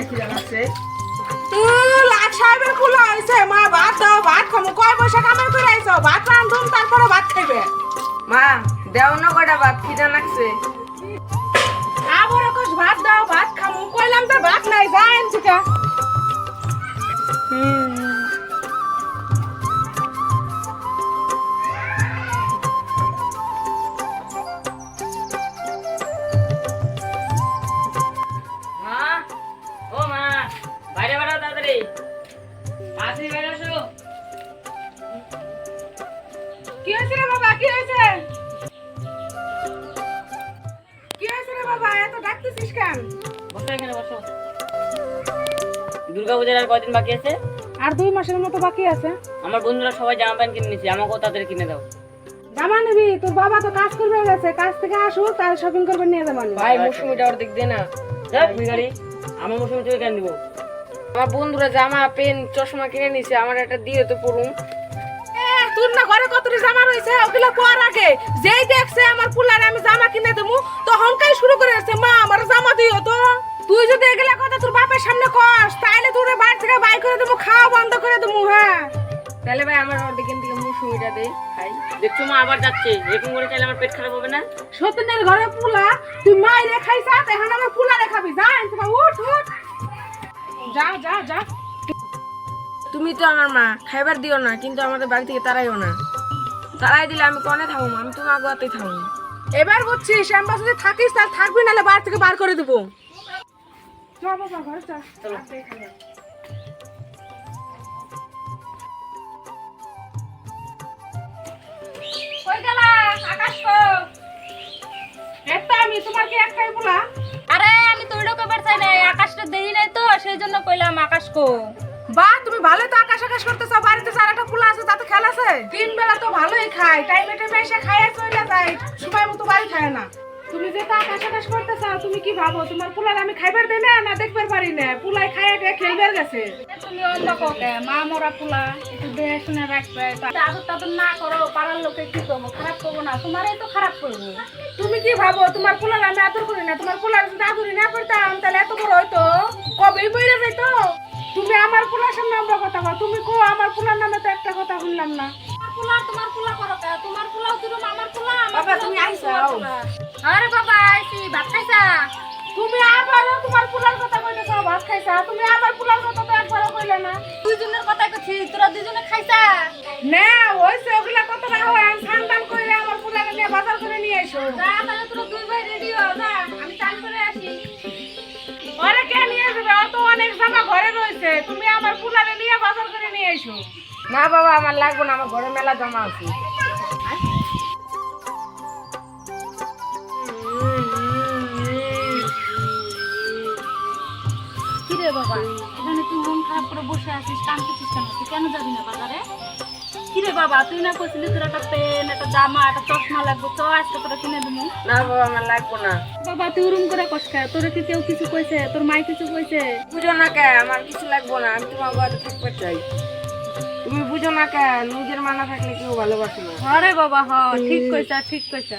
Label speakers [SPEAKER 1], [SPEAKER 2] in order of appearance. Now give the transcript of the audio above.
[SPEAKER 1] খিদা লাগছে। লাট সাহেবের ফুল হইছে মা, ভাত দাও, ভাত খামু। কয় পয়সা কামাই করে আইছো? ভাত রান্ধুম তারপরে ভাত খাইবে।
[SPEAKER 2] মা দেও না কয়টা ভাত, খিদা লাগছে।
[SPEAKER 1] আবার কইস ভাত দাও, ভাত খামু। কইলাম তো ভাত নাই, যা আনছি কা।
[SPEAKER 2] মা, ও মা, বাইরে বেরো তাড়াতাড়ি। আসি বাইরে আসো।
[SPEAKER 1] কি হইছে রে বাবা, কি হইছে? কি হইছে রে বাবা, এত ডাকতেছিস কেন?
[SPEAKER 2] বসো এখানে বসো। দুর্গাপূজার আর কয়দিন বাকি আছে?
[SPEAKER 1] আর 2 মাসের মতো বাকি আছে।
[SPEAKER 2] আমার বন্ধুরা সবাই জামা প্যান্ট কিনে নিয়েছে, আমাকেও তাদের কিনে দাও।
[SPEAKER 1] জামা নিবি? তোর বাবা তো কাজ করবে গেছে, কাজ থেকে আসুক তার শপিং করবে নিয়ে যাবো।
[SPEAKER 2] ভাই মৌসুমিটা অর্ধেক দে না। তুমি গাড়ি আমার মৌসুমি থেকে কেন দিব? আমার বন্ধুরা জামা প্যান্ট চশমা কিনে নিয়েছে, আমার একটা দিয়ে তো পড়ুন।
[SPEAKER 1] তোর না ঘরে কতটি জামা রয়েছে, ওগুলো পর আগে যেই দেখছে আমার পুলারে আমি জামা কিনে দেবো তখন কাই শুরু করে আসছে, মা আমার জামা দিও তো। তুই যদি এগুলা কথা তোর বাপের সামনে কস তাইলে তোর বাড়ি থেকে বাই করে দেবো, খাওয়া বন্ধ করে দেবো। হ্যাঁ
[SPEAKER 2] তাহলে ভাই আমার অর্ধেক থেকে মৌসুমিটা দে খাই। দেখছো মা আবার যাচ্ছে, এরকম করে চাইলে আমার পেট খারাপ হবে না?
[SPEAKER 1] সতীনের ঘরে পুলা তুই মাইরে খাইছা, এখন আমার পুলারে খাবি। যা উঠ উঠ, যা যা যা।
[SPEAKER 2] তুমি তো আমার মা, খাইবার দিও না, কিন্তু আমাদের বাড়ি থেকে তারাইও না। তারাই দিলে আমি কনে থাকবো? আমি তোমার গোয়াতেই থাকবো।
[SPEAKER 1] এবার বুঝছিস আমি যদি থাকিস তাহলে থাকবি, নাহলে বাড়ি থেকে বার করে দেবো। চল বাবা ঘরে চল।
[SPEAKER 2] চলো।
[SPEAKER 1] কই গেলা আকাশ কো? এটা আমি তোমার কি একটাই বলা?
[SPEAKER 3] আরে আমি তো ওইটা কবার চাই না, আকাশটা দেই নাই তো সেই জন্য কইলাম আকাশ কো।
[SPEAKER 1] বা তুমি ভালো তো আকাশ আকাশ করতেছো, বাড়িতে চার একটা ফুল আছে তাতে খেলা আছে। 3 বেলা তো ভালোই খায়, টাইমে টাইমে এসে খাইয়া চলে যায়, সময় মতো বাড়ি খায় না। তুমি যে আকাশ আকাশ করতেছো তুমি কি ভাবো তোমার পুলার আমি খাইবার দেই না, না দেখবার পারি না? পুলাই খাইয়া দিয়ে খেলবার গেছে।
[SPEAKER 3] তুমি অন্য কোকে মা মোরা পোলা একটু দেখে শুনে রাখবে, আদর টাদর না করো, পাড়ার লোকে কি করবো? খারাপ করবো না, তোমারই তো খারাপ করবো।
[SPEAKER 1] তুমি কি ভাবো তোমার পুলার আমি আদর করি না? তোমার পুলার যদি আদরই না করতাম তাহলে এত বড় হইতো, কবেই বইরা যাইতো। তুমি আমার পুলার সামনে আমরা কথা কও, তুমি কো আমার পুলার নামে তো একটা কথা শুনলাম না।
[SPEAKER 3] তোমার পোলা করো কে? তোমার পোলাও দিলাম আমার পোলা।
[SPEAKER 1] বাবা, তুমি আইসাও।
[SPEAKER 3] আরে বাবা আইছি, ভাত খাইছা?
[SPEAKER 1] তুমি আবারও তোমার পুলার কথা কইতেছ, ভাত খাইছা? তুমি আমার পুলার কথা তো একবারও কইলে না।
[SPEAKER 3] দুইজনের কথা কইছি, তোরা দুইজনে খাইছা?
[SPEAKER 1] না ওইসে ওগুলা কত না হয়, আমি সান্তান কইরে আমার পুলারে নিয়ে বাজার করে নিয়ে আইসো।
[SPEAKER 3] যা তাহলে তোরা দুই ভাই রেডি হও, যা আমি চান করে আসি।
[SPEAKER 1] ওরে কে নিয়ে যাবে? অত অনেক জামা ঘরে রয়েছে, তুমি আমার পুলারে নিয়ে বাজার করে নিয়ে আইসো।
[SPEAKER 2] না বাবা আমার লাগবে না, আমার ঘরে মেলা জামা আছে।
[SPEAKER 3] কিরে বাবা, এখানে তুই মন খারাপ করে বসে আছিস, কাঁদতেছিস কেন? তুই কেন যাবি না বাজারে? কিরে বাবা, তুই না কইছিলি তোর একটা পেন, একটা জামা, একটা চশমা লাগবে, তো আজকে তোরা কিনে দিবো।
[SPEAKER 2] না বাবা আমার লাগবে না।
[SPEAKER 3] বাবা তুই উরুম করে কস কে? তোরে কি কেউ কিছু কইছে? তোর মাই কিছু কইছে?
[SPEAKER 2] বুঝো না কে, আমার কিছু লাগবে না, আমি তোমার ঘরে থাকতে চাই। তুমি বুঝো না কে, নিজের মানা থাকলে কেউ ভালোবাসে না।
[SPEAKER 3] আরে বাবা হ, ঠিক কইছা ঠিক কইছা।